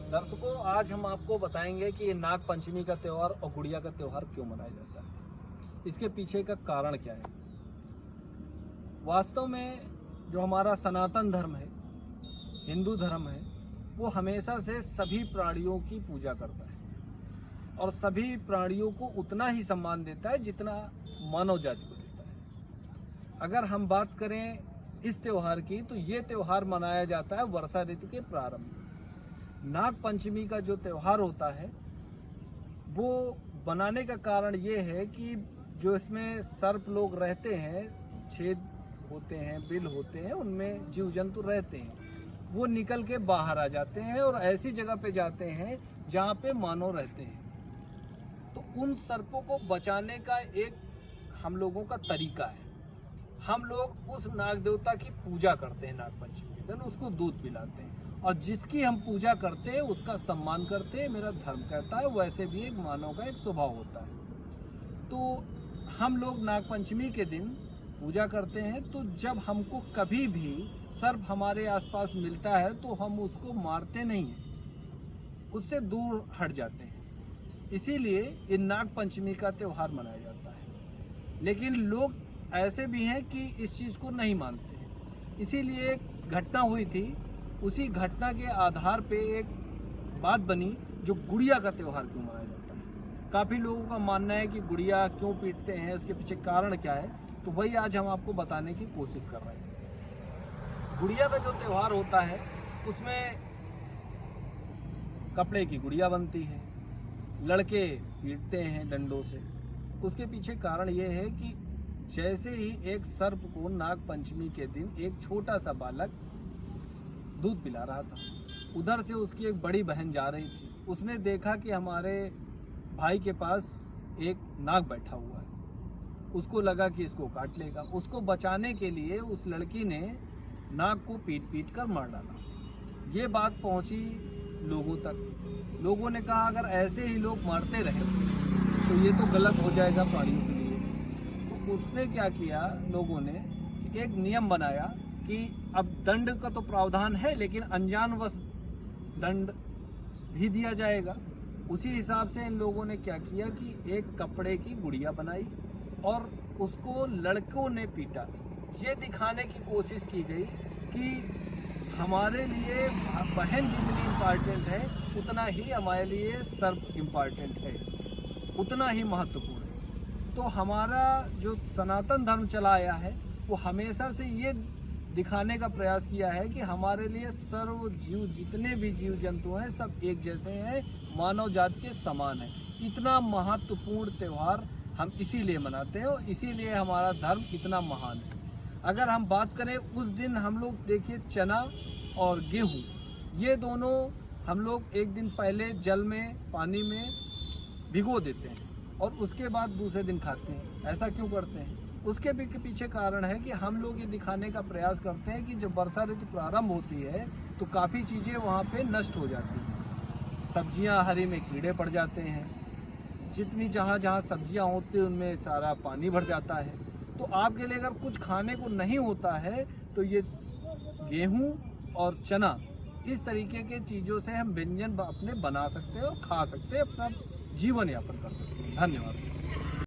दर्शकों, आज हम आपको बताएंगे कि ये नाग पंचमी का त्यौहार और गुड़िया का त्यौहार क्यों मनाया जाता है, इसके पीछे का कारण क्या है। वास्तव में जो हमारा सनातन धर्म है, हिंदू धर्म है, वो हमेशा से सभी प्राणियों की पूजा करता है और सभी प्राणियों को उतना ही सम्मान देता है जितना मानव जाति को देता है। अगर हम बात करें इस त्यौहार की, तो ये त्यौहार मनाया जाता है वर्षा ऋतु के प्रारंभ में। नाग पंचमी का जो त्यौहार होता है वो बनाने का कारण ये है कि जो इसमें सर्प लोग रहते हैं, छेद होते हैं, बिल होते हैं, उनमें जीव जंतु रहते हैं, वो निकल के बाहर आ जाते हैं और ऐसी जगह पे जाते हैं जहाँ पे मानव रहते हैं। तो उन सर्पों को बचाने का एक हम लोगों का तरीका है। हम लोग उस नाग देवता की पूजा करते हैं, नाग पंचमी के दिन उसको दूध पिलाते हैं और जिसकी हम पूजा करते हैं उसका सम्मान करते हैं, मेरा धर्म कहता है। वैसे भी एक मानव का एक स्वभाव होता है। तो हम लोग नाग पंचमी के दिन पूजा करते हैं। तो जब हमको कभी भी सर्प हमारे आसपास मिलता है तो हम उसको मारते नहीं हैं, उससे दूर हट जाते हैं। इसीलिए ये नाग पंचमी का त्यौहार मनाया जाता है। लेकिन लोग ऐसे भी हैं कि इस चीज़ को नहीं मानते हैं। इसीलिए एक घटना हुई थी, उसी घटना के आधार पे एक बात बनी, जो गुड़िया का त्यौहार क्यों मनाया जाता है। काफ़ी लोगों का मानना है कि गुड़िया क्यों पीटते हैं, इसके पीछे कारण क्या है, तो वही आज हम आपको बताने की कोशिश कर रहे हैं। गुड़िया का जो त्यौहार होता है उसमें कपड़े की गुड़िया बनती है, लड़के पीटते हैं डंडों से। उसके पीछे कारण ये है कि जैसे ही एक सर्प को नाग पंचमी के दिन एक छोटा सा बालक दूध पिला रहा था, उधर से उसकी एक बड़ी बहन जा रही थी। उसने देखा कि हमारे भाई के पास एक नाग बैठा हुआ है, उसको लगा कि इसको काट लेगा। उसको बचाने के लिए उस लड़की ने नाग को पीट पीट कर मार डाला। ये बात पहुंची लोगों तक। लोगों ने कहा अगर ऐसे ही लोग मारते रहे तो ये तो गलत हो जाएगा प्राणियों के लिए। तो उसने क्या किया, लोगों ने एक नियम बनाया कि अब दंड का तो प्रावधान है, लेकिन अनजानवश दंड भी दिया जाएगा। उसी हिसाब से इन लोगों ने क्या किया कि एक कपड़े की गुड़िया बनाई और उसको लड़कों ने पीटा। ये दिखाने की कोशिश की गई कि हमारे लिए बहन जितनी इम्पॉर्टेंट है उतना ही हमारे लिए सर्प इम्पॉर्टेंट है, उतना ही महत्वपूर्ण है। तो हमारा जो सनातन धर्म चला आया है वो हमेशा से ये दिखाने का प्रयास किया है कि हमारे लिए सर्व जीव, जितने भी जीव जंतु हैं, सब एक जैसे हैं, मानव जाति के समान हैं। इतना महत्वपूर्ण त्यौहार हम इसीलिए मनाते हैं और इसीलिए हमारा धर्म इतना महान है। अगर हम बात करें उस दिन हम लोग देखिए, चना और गेहूँ ये दोनों हम लोग एक दिन पहले जल में, पानी में भिगो देते हैं और उसके बाद दूसरे दिन खाते हैं। ऐसा क्यों करते हैं? उसके पीछे कारण है कि हम लोग ये दिखाने का प्रयास करते हैं कि जब वर्षा ऋतु प्रारंभ होती है तो काफ़ी चीज़ें वहाँ पे नष्ट हो जाती हैं। सब्जियाँ हरी में कीड़े पड़ जाते हैं, जितनी जहाँ जहाँ सब्जियाँ होती हैं उनमें सारा पानी भर जाता है। तो आपके लिए अगर कुछ खाने को नहीं होता है तो ये गेहूँ और चना, इस तरीके के चीज़ों से हम व्यंजन अपने बना सकते हैं और खा सकते हैं, अपना जीवन यापन कर सकते हैं। धन्यवाद।